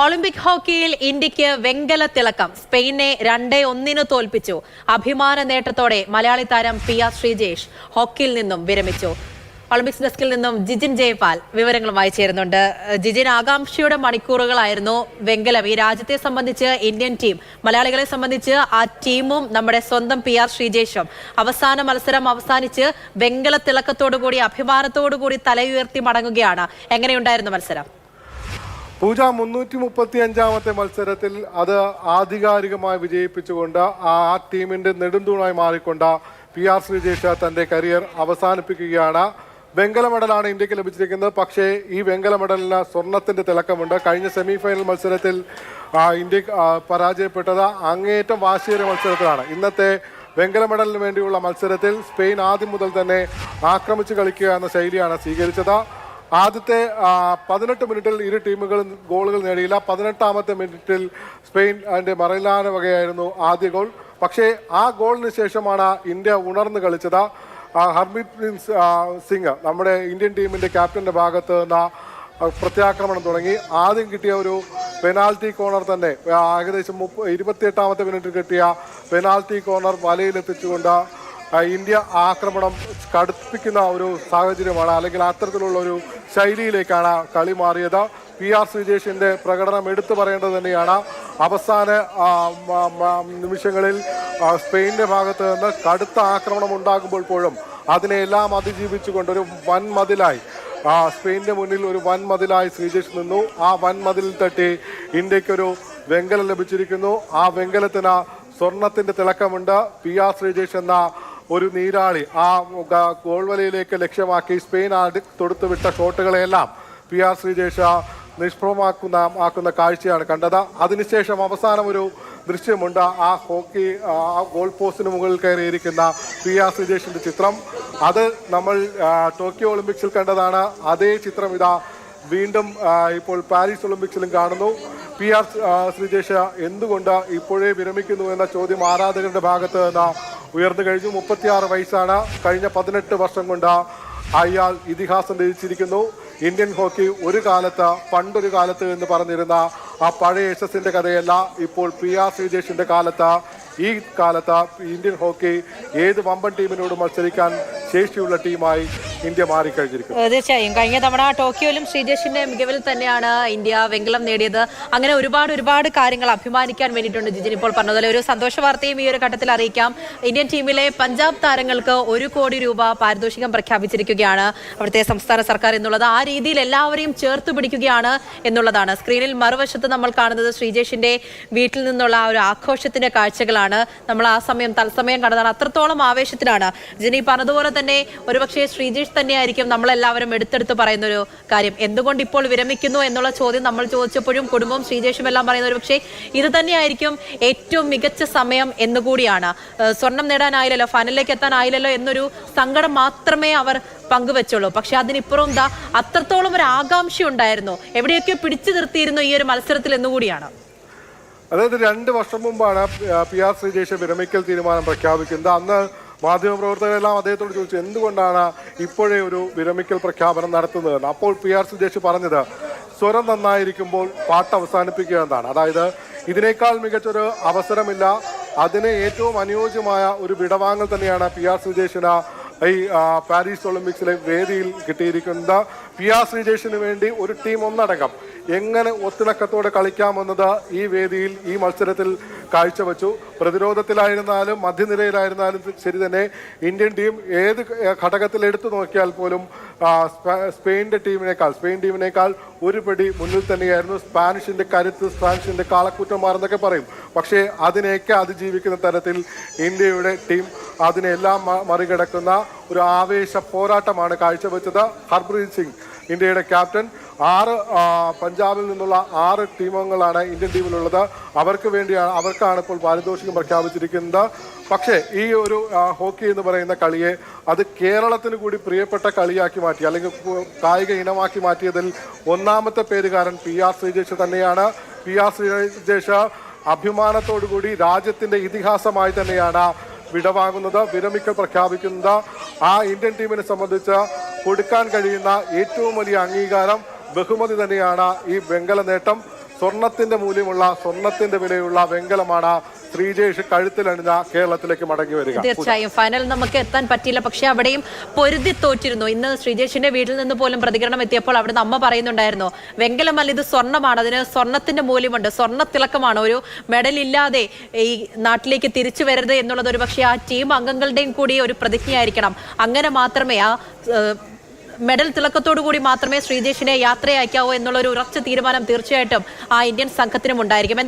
Olympic ഹോക്കിയിൽ ഇന്ത്യക്ക് വെങ്കല തിളക്കം. സ്പെയിനെ 2-1 തോൽപ്പിച്ചു. അഭിമാന നേട്ടത്തോടെ മലയാളി താരം പിയ ശ്രീജേഷ് ഹോക്കിയിൽ നിന്നും വിരമിച്ചു. ഒളിമ്പിക്സ് ഡെസ്കിൽ നിന്നും ജിജിൻ ജയ്പാൽ വിവരങ്ങളുമായി ചേരുന്നുണ്ട്. ജിജിൻ, ആകാംക്ഷയുടെ മണിക്കൂറുകളായിരുന്നു വെങ്കലം. ഈ രാജ്യത്തെ സംബന്ധിച്ച് ഇന്ത്യൻ ടീം, മലയാളികളെ സംബന്ധിച്ച് ആ ടീമും നമ്മുടെ സ്വന്തം പി ആർ ശ്രീജേഷും അവസാന മത്സരം അവസാനിച്ച് വെങ്കല തിളക്കത്തോടുകൂടി അഭിമാനത്തോടുകൂടി തലയുയർത്തി മടങ്ങുകയാണ്. എങ്ങനെയുണ്ടായിരുന്നു മത്സരം? പൂജ 335ാമത്തെ മത്സരത്തിൽ അത് ആധികാരികമായി വിജയിപ്പിച്ചുകൊണ്ട് ആ ടീമിന്റെ നെടുന്തൂണായി മാറിക്കൊണ്ട് പി ആർ ശ്രീജേഷ് തന്റെ കരിയർ അവസാനിപ്പിക്കുകയാണ്. വെങ്കല മെഡലാണ് ഇന്ത്യക്ക് ലഭിച്ചിരിക്കുന്നത്. പക്ഷേ ഈ വെങ്കല മെഡലിന് സ്വർണത്തിന്റെ തിളക്കമുണ്ട്. കഴിഞ്ഞ സെമിഫൈനൽ മത്സരത്തിൽ ഇന്ത്യ പരാജയപ്പെട്ടത് അങ്ങേയറ്റം വാശിയേറിയ മത്സരത്തിലാണ്. ഇന്നത്തെ വെങ്കല മെഡലിന് വേണ്ടിയുള്ള മത്സരത്തിൽ സ്പെയിൻ ആദ്യം മുതൽ തന്നെ ആക്രമിച്ച് കളിക്കുക എന്ന ശൈലിയാണ് സ്വീകരിച്ചത്. ആദ്യത്തെ 18 മിനിറ്റിൽ ഇരു ടീമുകളും ഗോളുകൾ നേടിയില്ല. 18ാമത്തെ മിനിറ്റിൽ സ്പെയിൻ അതിൻ്റെ മറയിലാന വകയായിരുന്നു ആദ്യ ഗോൾ. പക്ഷേ ആ ഗോളിന് ശേഷമാണ് ഇന്ത്യ ഉണർന്ന് കളിച്ചത്. ഹർമീത് സിംഗ്, നമ്മുടെ ഇന്ത്യൻ ടീമിൻ്റെ ക്യാപ്റ്റൻ്റെ ഭാഗത്ത് നിന്ന് പ്രത്യാക്രമണം തുടങ്ങി. ആദ്യം കിട്ടിയ ഒരു പെനാൽറ്റി കോർണർ തന്നെ ഏകദേശം 28ാമത്തെ മിനിറ്റിൽ കിട്ടിയ പെനാൽറ്റി കോർണർ വലയിലെത്തിച്ചുകൊണ്ട് ഇന്ത്യ ആക്രമണം കടുപ്പിക്കുന്ന ഒരു സാഹചര്യമാണ്, അല്ലെങ്കിൽ അത്തരത്തിലുള്ള ഒരു ശൈലിയിലേക്കാണ് കളി മാറിയത്. പി ആർ ശ്രീജേഷിന്റെ പ്രകടനം എടുത്തു പറയേണ്ടത് തന്നെയാണ്. അവസാന നിമിഷങ്ങളിൽ സ്പെയിനിന്റെ ഭാഗത്ത് നിന്ന് കടുത്ത ആക്രമണം ഉണ്ടാകുമ്പോൾ പോലും അതിനെല്ലാം അതിജീവിച്ചുകൊണ്ട് ഒരു വൻമതിലായി സ്പെയിനിന്റെ മുന്നിൽ ഒരു വൻമതിലായി ശ്രീജേഷ് നിന്നു. ആ വൻമതിലിൽ തട്ടി ഇന്ത്യക്കൊരു വെങ്കലം ലഭിച്ചിരിക്കുന്നു. ആ വെങ്കലത്തിന് സ്വർണത്തിന്റെ തിളക്കമുണ്ട്. പി ആർ ശ്രീജേഷ് എന്ന ഒരു നീരാളി ആ ഗോൾ വലയിലേക്ക് ലക്ഷ്യമാക്കി സ്പെയിൻ തൊടുത്തുവിട്ട ഷോട്ടുകളെല്ലാം പി ആർ ശ്രീജേഷ് നിഷ്പ്രഭമാക്കുന്ന കാഴ്ചയാണ് കണ്ടത്. അതിനുശേഷം അവസാനം ഒരു ദൃശ്യമുണ്ട്. ആ ഹോക്കി ഗോൾ പോസ്റ്റിന് മുകളിൽ കയറിയിരിക്കുന്ന പി ആർ ശ്രീജേഷിന്റെ ചിത്രം. അത് നമ്മൾ ടോക്കിയോ ഒളിമ്പിക്സിൽ കണ്ടതാണ്. അതേ ചിത്രം ഇതാ വീണ്ടും ഇപ്പോൾ പാരീസ് ഒളിമ്പിക്സിലും കാണുന്നു. പി ആർ ശ്രീജേഷ് എന്തുകൊണ്ട് ഇപ്പോഴേ വിരമിക്കുന്നു എന്ന ചോദ്യം ആരാധകരുടെ ഭാഗത്ത് നിന്ന് ഉയർന്നു കഴിഞ്ഞു. 36 വയസ്സാണ്. കഴിഞ്ഞ 18 വർഷം കൊണ്ട് അയാൾ ഇതിഹാസം രചിച്ചിരിക്കുന്നു. ഇന്ത്യൻ ഹോക്കി പണ്ടൊരു കാലത്ത് എന്ന് പറഞ്ഞിരുന്ന ആ പഴയ യശസ്സിന്റെ കഥയല്ല. ഇപ്പോൾ പി ആർ ശ്രീജേഷിന്റെ ഈ കാലത്ത് ഇന്ത്യൻ ഹോക്കി ഏത് വമ്പൻ ടീമിനോട് മത്സരിക്കാൻ ശേഷിയുള്ള ടീമായി ഇന്ത്യ മാറിക്കഴിഞ്ഞിരിക്കുന്നു. തീർച്ചയായും കഴിഞ്ഞ തവണ ടോക്കിയോയിലും ശ്രീജേഷിന്റെ മികവിൽ തന്നെയാണ് ഇന്ത്യ വെങ്കലം നേടിയത്. അങ്ങനെ ഒരുപാട് കാര്യങ്ങൾ അഭിമാനിക്കാൻ വേണ്ടിയിട്ടുണ്ട്. ജിജിൻ ഇപ്പോൾ പറഞ്ഞതുപോലെ ഒരു സന്തോഷ വാർത്തയും ഈ ഒരു ഘട്ടത്തിൽ അറിയിക്കാം. ഇന്ത്യൻ ടീമിലെ പഞ്ചാബ് താരങ്ങൾക്ക് 1 കോടി രൂപ പാരിതോഷികം പ്രഖ്യാപിച്ചിരിക്കുകയാണ് അവിടുത്തെ സംസ്ഥാന സർക്കാർ എന്നുള്ളത്. ആ രീതിയിൽ എല്ലാവരെയും ചേർത്ത് പിടിക്കുകയാണ് എന്നുള്ളതാണ്. സ്ക്രീനിൽ മറുവശത്ത് നമ്മൾ കാണുന്നത് ശ്രീജേഷിന്റെ വീട്ടിൽ നിന്നുള്ള ആ ഒരു ആഘോഷത്തിന്റെ കാഴ്ചകളാണ്. നമ്മൾ ആ സമയം തത്സമയം കണ്ടതാണ്. അത്രത്തോളം ആവേശത്തിലാണ്. ജിനി പറഞ്ഞതുപോലെ തന്നെ ഒരുപക്ഷെ ശ്രീജേഷ് തന്നെയായിരിക്കും നമ്മളെല്ലാവരും എടുത്തെടുത്ത് പറയുന്ന ഒരു കാര്യം. എന്തുകൊണ്ട് ഇപ്പോൾ വിരമിക്കുന്നു എന്നുള്ള ചോദ്യം നമ്മൾ ചോദിച്ചപ്പോഴും കുടുംബവും ശ്രീജേഷും എല്ലാം പറയുന്ന ഒരു പക്ഷേ ഇത് തന്നെയായിരിക്കും ഏറ്റവും മികച്ച സമയം എന്നുകൂടിയാണ്. സ്വർണം നേടാനായില്ലല്ലോ, ഫൈനലിലേക്ക് എത്താനായില്ലല്ലോ എന്നൊരു സങ്കടം മാത്രമേ അവർ പങ്കുവെച്ചുള്ളൂ. പക്ഷെ അതിനിപ്പുറം അത്രത്തോളം ഒരു ആകാംക്ഷ ഉണ്ടായിരുന്നു, എവിടെയൊക്കെ പിടിച്ചു നിർത്തിയിരുന്നു ഈ ഒരു മത്സരത്തിൽ എന്നുകൂടിയാണ്. അതായത് 2 വർഷം മുമ്പാണ് പി ആർ ശ്രീജേഷ് വിരമിക്കൽ തീരുമാനം പ്രഖ്യാപിക്കുന്നത്. അന്ന് മാധ്യമപ്രവർത്തകരെല്ലാം അദ്ദേഹത്തോട് ചോദിച്ചു എന്തുകൊണ്ടാണ് ഇപ്പോഴേ ഒരു വിരമിക്കൽ പ്രഖ്യാപനം നടത്തുന്നതെന്ന്. അപ്പോൾ പി ആർ ശ്രീജേഷ് പറഞ്ഞത് സ്വരം നന്നായിരിക്കുമ്പോൾ പാട്ട് അവസാനിപ്പിക്കുക എന്നാണ്. അതായത് ഇതിനേക്കാൾ മികച്ചൊരു അവസരമില്ല, അതിന് ഏറ്റവും അനുയോജ്യമായ ഒരു വിടവാങ്ങൽ തന്നെയാണ് പി ആർ ശ്രീജേഷിന് ഈ പാരീസ് ഒളിമ്പിക്സിലെ വേദിയിൽ കിട്ടിയിരിക്കുന്നത്. പി ആർ ശ്രീജേഷിന് വേണ്ടി ഒരു ടീം ഒന്നടങ്കം എങ്ങനെ ഒത്തിണക്കത്തോടെ കളിക്കാമെന്നത് ഈ വേദിയിൽ ഈ മത്സരത്തിൽ കാഴ്ചവെച്ചു. പ്രതിരോധത്തിലായിരുന്നാലും മധ്യനിരയിലായിരുന്നാലും ശരി തന്നെ ഇന്ത്യൻ ടീം ഏത് ഘടകത്തിൽ എടുത്തു നോക്കിയാൽ പോലും സ്പെയിൻ ടീമിനേക്കാൾ ഒരു പടി മുന്നിൽ തന്നെയായിരുന്നു. സ്പാനിഷിന്റെ കരുത്ത്, സ്പാനിഷിന്റെ കാളക്കൂറ്റന്മാർ എന്നൊക്കെ പറയും. പക്ഷേ അതിനെയൊക്കെ അതിജീവിക്കുന്ന തരത്തിൽ ഇന്ത്യയുടെ ടീം അതിനെല്ലാം മറികടക്കുന്ന ഒരു ആവേശ പോരാട്ടമാണ് കാഴ്ചവെച്ചത്. ഹർപ്രീത് സിംഗ് ഇന്ത്യയുടെ ക്യാപ്റ്റൻ. പഞ്ചാബിൽ നിന്നുള്ള 6 ടീമംഗങ്ങളാണ് ഇന്ത്യൻ ടീമിലുള്ളത്. അവർക്കാണ് ഇപ്പോൾ പാരിതോഷികം പ്രഖ്യാപിച്ചിരിക്കുന്നത്. പക്ഷേ ഈ ഒരു ഹോക്കി എന്ന് പറയുന്ന കളിയെ അത് കേരളത്തിന് കൂടി പ്രിയപ്പെട്ട കളിയാക്കി മാറ്റി, അല്ലെങ്കിൽ കായിക ഇനമാക്കി മാറ്റിയതിൽ ഒന്നാമത്തെ പേരുകാരൻ പി ആർ ശ്രീജേഷ് തന്നെയാണ്. പി ആർ ശ്രീജേഷ് അഭിമാനത്തോടുകൂടി രാജ്യത്തിന്റെ ഇതിഹാസമായി തന്നെയാണ് വിടവാങ്ങുന്നത്, വിരമിക്കൽ പ്രഖ്യാപിക്കുന്നത്. ആ ഇന്ത്യൻ ടീമിനെ സംബന്ധിച്ച് കൊടുക്കാൻ കഴിയുന്ന ഏറ്റവും വലിയ അംഗീകാരം, ബഹുമതി തന്നെയാണ് ഈ വെങ്കല നേട്ടം. സ്വർണത്തിന്റെ മൂല്യമുള്ള സ്വർണത്തിന്റെ വിലയുള്ള വെങ്കലമാണ് ശ്രീജേഷ് കഴുത്തിലണിഞ്ഞ കേരളത്തിലേക്ക് മടങ്ങി വരിക. തീർച്ചയായും ഫൈനൽ നമുക്ക് എത്താൻ പറ്റിയില്ല, പക്ഷെ അവിടെയും പൊരുതി തോറ്റിരുന്നു. ഇന്ന് ശ്രീജേഷിന്റെ വീട്ടിൽ നിന്ന് പോലും പ്രതികരണം എത്തിയപ്പോൾ അവിടുന്ന് അമ്മ പറയുന്നുണ്ടായിരുന്നു, വെങ്കലമല്ല ഇത് സ്വർണ്ണമാണ്, അതിന് സ്വർണത്തിന്റെ മൂല്യമുണ്ട്, സ്വർണ്ണ തിളക്കമാണ്, ഒരു മെഡൽ ഇല്ലാതെ ഈ നാട്ടിലേക്ക് തിരിച്ചു വരരുത് എന്നുള്ളത് ഒരു പക്ഷേ ആ ടീം അംഗങ്ങളുടെയും കൂടി ഒരു പ്രതിജ്ഞയായിരിക്കണം. അങ്ങനെ മാത്രമേ ആ മെഡൽ തിളക്കത്തോടു കൂടി മാത്രമേ ശ്രീജേഷിനെ യാത്രയയക്കാവൂ എന്നുള്ളൊരു ഉറച്ച തീരുമാനം തീർച്ചയായിട്ടും ആ ഇന്ത്യൻ സംഘത്തിനും ഉണ്ടായിരിക്കും.